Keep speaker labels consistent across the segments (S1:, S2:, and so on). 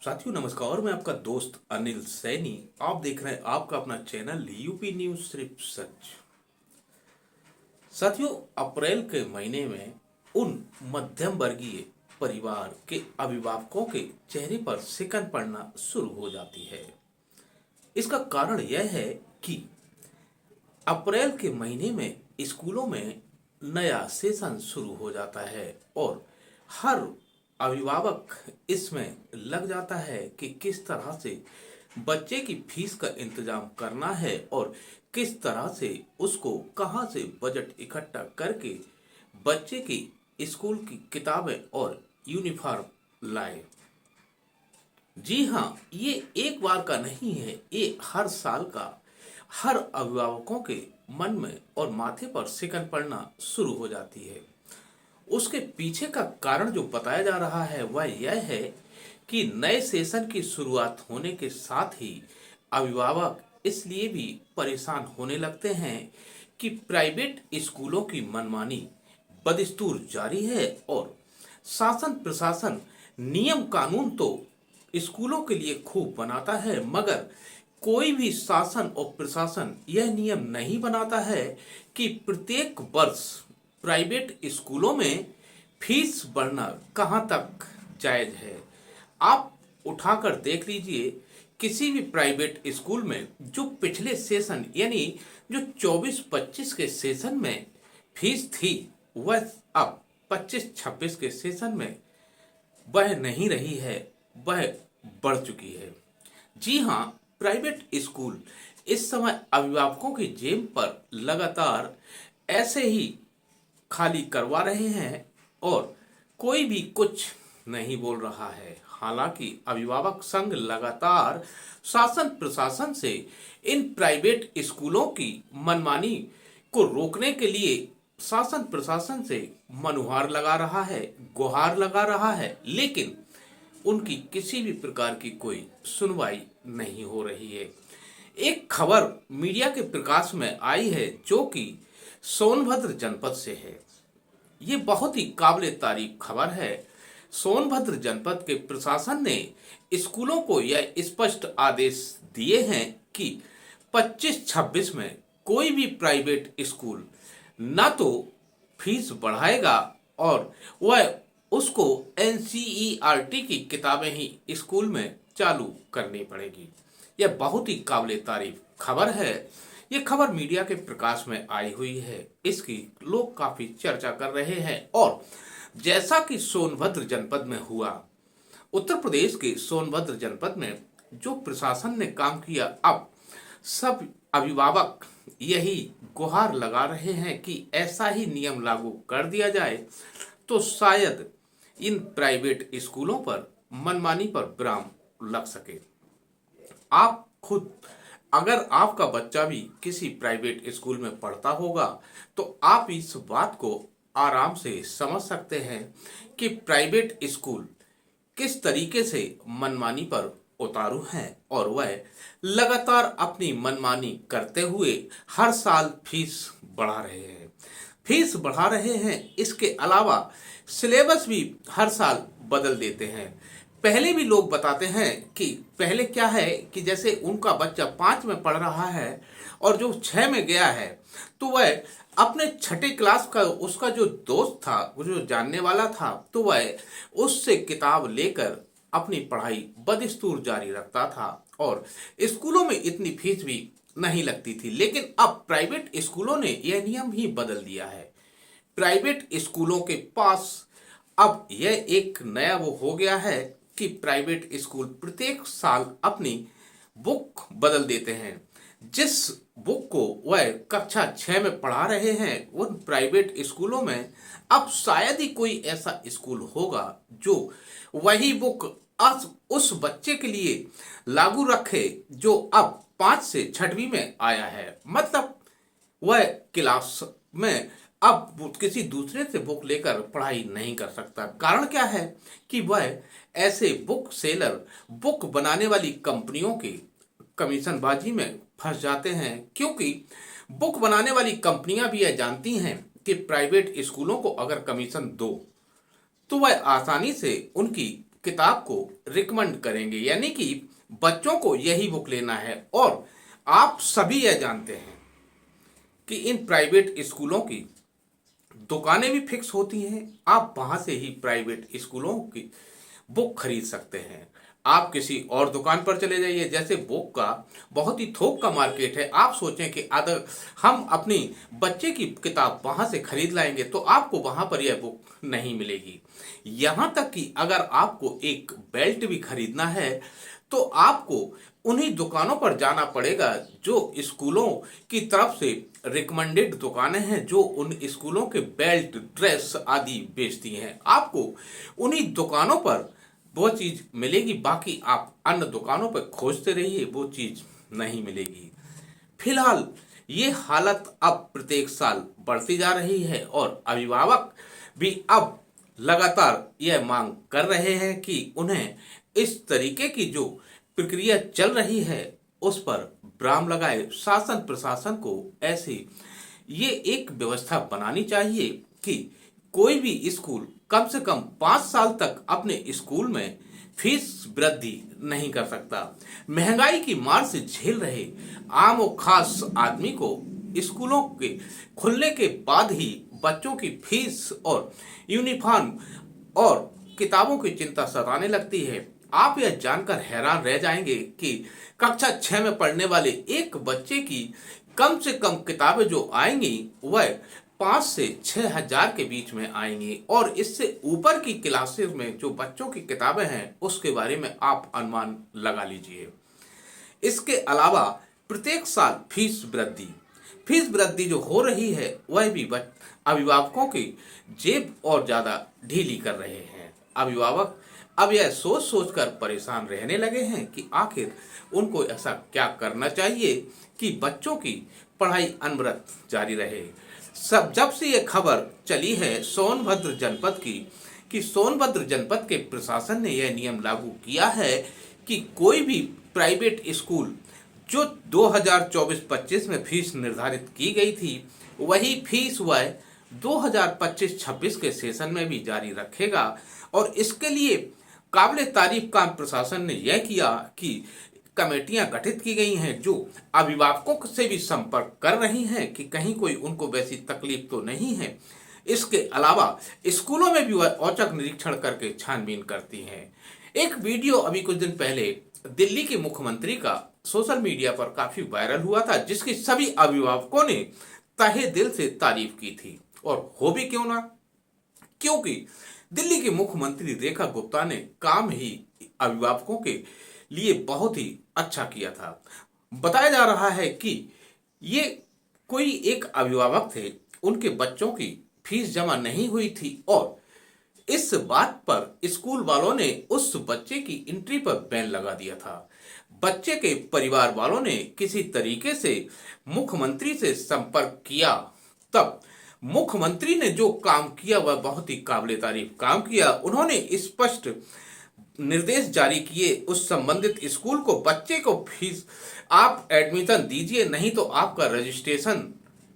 S1: साथियों नमस्कार। मैं आपका दोस्त अनिल सैनी। आप देख रहे हैं आपका अपना चैनल यूपी न्यूज सिर्फ सच। साथियों, अप्रैल के महीने में उन मध्यम वर्गीय परिवार के अभिभावकों के चेहरे पर सिकन पड़ना शुरू हो जाती है। इसका कारण यह है कि अप्रैल के महीने में स्कूलों में नया सेशन शुरू हो जाता है और हर अभिभावक इसमें लग जाता है कि किस तरह से बच्चे की फीस का इंतजाम करना है और किस तरह से उसको कहां से बजट इकट्ठा करके बच्चे की स्कूल की किताबें और यूनिफॉर्म लाए। जी हाँ, ये एक बार का नहीं है, ये हर साल का हर अभिभावकों के मन में और माथे पर सिकन पड़ना शुरू हो जाती है। उसके पीछे का कारण जो बताया जा रहा है वह यह है कि नए सेशन की शुरुआत होने के साथ ही अभिभावक इसलिए भी परेशान होने लगते हैं कि प्राइवेट स्कूलों की मनमानी बदस्तूर जारी है और शासन प्रशासन नियम कानून तो स्कूलों के लिए खूब बनाता है, मगर कोई भी शासन और प्रशासन यह नियम नहीं बनाता है कि प्रत्येक वर्ष प्राइवेट स्कूलों में फीस बढ़ना कहां तक जायज है। आप उठाकर देख लीजिए, किसी भी प्राइवेट स्कूल में जो पिछले सेशन यानी जो 24-25 के सेशन में फीस थी वह अब 25-26 के सेशन में वह नहीं रही है, वह बढ़ चुकी है। जी हाँ, प्राइवेट स्कूल इस समय अभिभावकों की जेब पर लगातार ऐसे ही खाली करवा रहे हैं और कोई भी कुछ नहीं बोल रहा है। हालांकि अभिभावक संघ लगातार शासन प्रशासन से इन प्राइवेट स्कूलों की मनमानी को रोकने के लिए शासन प्रशासन से मनुहार लगा रहा है, गुहार लगा रहा है, लेकिन उनकी किसी भी प्रकार की कोई सुनवाई नहीं हो रही है। एक खबर मीडिया के प्रकाश में आई है जो कि सोनभद्र जनपद से है। ये बहुत ही काबिले तारीफ खबर है। सोनभद्र जनपद के प्रशासन ने स्कूलों को यह स्पष्ट आदेश दिए हैं कि 25-26 में कोई भी प्राइवेट स्कूल ना तो फीस बढ़ाएगा और वह उसको एनसीईआरटी की किताबें ही स्कूल में चालू करनी पड़ेगी। यह बहुत ही काबिले तारीफ खबर है। ये खबर मीडिया के प्रकाश में आई हुई है, इसकी लोग काफी चर्चा कर रहे हैं। और जैसा कि सोनभद्र जनपद में हुआ, उत्तर प्रदेश के सोनभद्र जनपद में जो प्रशासन ने काम किया, अब सब अभिभावक यही गुहार लगा रहे हैं कि ऐसा ही नियम लागू कर दिया जाए तो शायद इन प्राइवेट स्कूलों पर मनमानी पर विराम लग सके। आप खुद अगर आपका बच्चा भी किसी प्राइवेट स्कूल में पढ़ता होगा तो आप इस बात को आराम से समझ सकते हैं कि प्राइवेट स्कूल किस तरीके से मनमानी पर उतारू हैं और वह लगातार अपनी मनमानी करते हुए हर साल फीस बढ़ा रहे हैं, इसके अलावा सिलेबस भी हर साल बदल देते हैं। पहले भी लोग बताते हैं कि पहले क्या है कि जैसे उनका बच्चा 5 में पढ़ रहा है और जो 6 में गया है तो वह अपने छठे क्लास का उसका जो दोस्त था, वो जो जानने वाला था, तो वह उससे किताब लेकर अपनी पढ़ाई बदस्तूर जारी रखता था और स्कूलों में इतनी फीस भी नहीं लगती थी। लेकिन अब प्राइवेट स्कूलों ने यह नियम ही बदल दिया है। प्राइवेट स्कूलों के पास अब यह एक नया वो हो गया है कि प्राइवेट स्कूल प्रत्येक साल अपनी बुक बदल देते हैं। जिस बुक को वह कक्षा 6 में पढ़ा रहे हैं उन प्राइवेट स्कूलों में अब शायद ही कोई ऐसा स्कूल होगा जो वही बुक उस बच्चे के लिए लागू रखे जो अब 5 से 6वीं में आया है। मतलब वह क्लास में अब किसी दूसरे से बुक लेकर पढ़ाई नहीं कर सकता। कारण क्या है कि वह ऐसे बुक सेलर, बुक बनाने वाली कंपनियों की कमीशनबाजी में फंस जाते हैं, क्योंकि बुक बनाने वाली कंपनियां भी यह जानती हैं कि प्राइवेट स्कूलों को अगर कमीशन दो तो वह आसानी से उनकी किताब को रिकमेंड करेंगे, यानी कि बच्चों को यही बुक लेना है। और आप सभी यह जानते हैं कि इन प्राइवेट स्कूलों की दुकानें भी फिक्स होती हैं, आप वहां से ही प्राइवेट स्कूलों की बुक खरीद सकते हैं। आप किसी और दुकान पर चले जाइए, जैसे बुक का बहुत ही थोक का मार्केट है, आप सोचें कि अगर हम अपनी बच्चे की किताब वहां से खरीद लाएंगे तो आपको वहां पर यह बुक नहीं मिलेगी। यहां तक कि अगर आपको एक बेल्ट भी खरीदना है तो आपको उन्हीं दुकानों पर जाना पड़ेगा जो स्कूलों की तरफ से रिकमेंडेड दुकानें हैं, जो उन स्कूलों के बेल्ट, ड्रेस आदि बेचती हैं। आपको उन्हीं दुकानों पर वो चीज मिलेगी, बाकी आप अन्य दुकानों पर खोजते रहिए, वो चीज नहीं मिलेगी। फिलहाल ये हालत अब प्रत्येक साल बढ़ती जा रही है और अभिभावक भी अब लगातार यह मांग कर रहे हैं कि उन्हें इस तरीके की जो प्रक्रिया चल रही है उस पर विराम लगाए। शासन प्रशासन को ऐसी ये एक व्यवस्था बनानी चाहिए कि कोई भी स्कूल कम से कम 5 साल तक अपने स्कूल में फीस वृद्धि नहीं कर सकता। महंगाई की मार से झेल रहे आम और खास आदमी को स्कूलों के खुलने के बाद ही बच्चों की फीस और यूनिफॉर्म और किताबों की चिंता सताने लगती है। आप यह जानकर हैरान रह जाएंगे कि कक्षा 6 में पढ़ने वाले एक बच्चे की कम से कम किताबें जो आएंगी वह 5 से 6 हजार के बीच में आएंगी, और इससे ऊपर की क्लासेस में जो बच्चों की किताबें हैं उसके बारे में आप अनुमान लगा लीजिए। इसके अलावा प्रत्येक साल फीस वृद्धि जो हो रही है वह भी अभिभावकों की जेब और ज्यादा ढीली कर रहे हैं। अभिभावक अब यह सोच सोच कर परेशान रहने लगे हैं कि आखिर उनको ऐसा क्या करना चाहिए कि बच्चों की पढ़ाई अनवरत जारी रहे। जब से ये खबर चली है सोनभद्र जनपद की, कि सोनभद्र जनपद के प्रशासन ने यह नियम लागू किया है कि कोई भी प्राइवेट स्कूल जो 2024-25 में फीस निर्धारित की गई थी वही फीस वह 2025-26 के सेशन में भी जारी रखेगा। और इसके लिए काबिले तारीफ काम प्रशासन ने यह किया कि कमेटियां गठित की गई हैं जो अभिभावकों से भी संपर्क कर रही हैं कि कहीं कोई उनको वैसी तकलीफ तो नहीं है। इसके अलावा स्कूलों में भी वह औचक निरीक्षण करके छानबीन करती हैं। एक वीडियो अभी कुछ दिन पहले दिल्ली के मुख्यमंत्री का सोशल मीडिया पर काफी वायरल हुआ था, जिसकी सभी अभिभावकों ने तहे दिल से तारीफ की थी। और हो भी क्यों ना, क्योंकि दिल्ली की मुख्यमंत्री रेखा गुप्ता ने काम ही अभिभावकों के लिए बहुत ही अच्छा किया था। बताया जा रहा है कि ये कोई एक अभिभावक थे, उनके बच्चों की फीस जमा नहीं हुई थी और इस बात पर स्कूल वालों ने उस बच्चे की एंट्री पर बैन लगा दिया था। बच्चे के परिवार वालों ने किसी तरीके से मुख्यमंत्री से संपर्क किया, तब मुख्यमंत्री ने जो काम किया वह बहुत ही काबिले तारीफ काम किया। उन्होंने स्पष्ट निर्देश जारी किए उस संबंधित स्कूल को, बच्चे को फीस आप एडमिशन दीजिए, नहीं तो आपका रजिस्ट्रेशन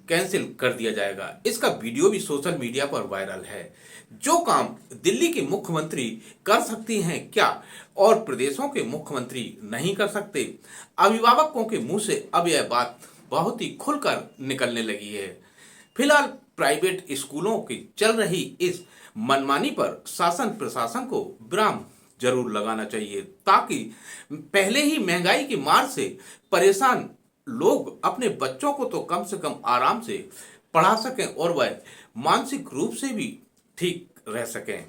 S1: कैंसिल कर दिया जाएगा। इसका वीडियो भी सोशल मीडिया पर वायरल है। जो काम दिल्ली के मुख्यमंत्री कर सकती हैं क्या और प्रदेशों के मुख्यमंत्री नहीं कर सकते? अभिभावकों के मुंह से अब यह बात बहुत ही खुलकर निकलने लगी है। फिलहाल प्राइवेट स्कूलों की चल रही इस मनमानी पर शासन प्रशासन को विराम जरूर लगाना चाहिए, ताकि पहले ही महंगाई की मार से परेशान लोग अपने बच्चों को तो कम से कम आराम से पढ़ा सकें और वह मानसिक रूप से भी ठीक रह सकें।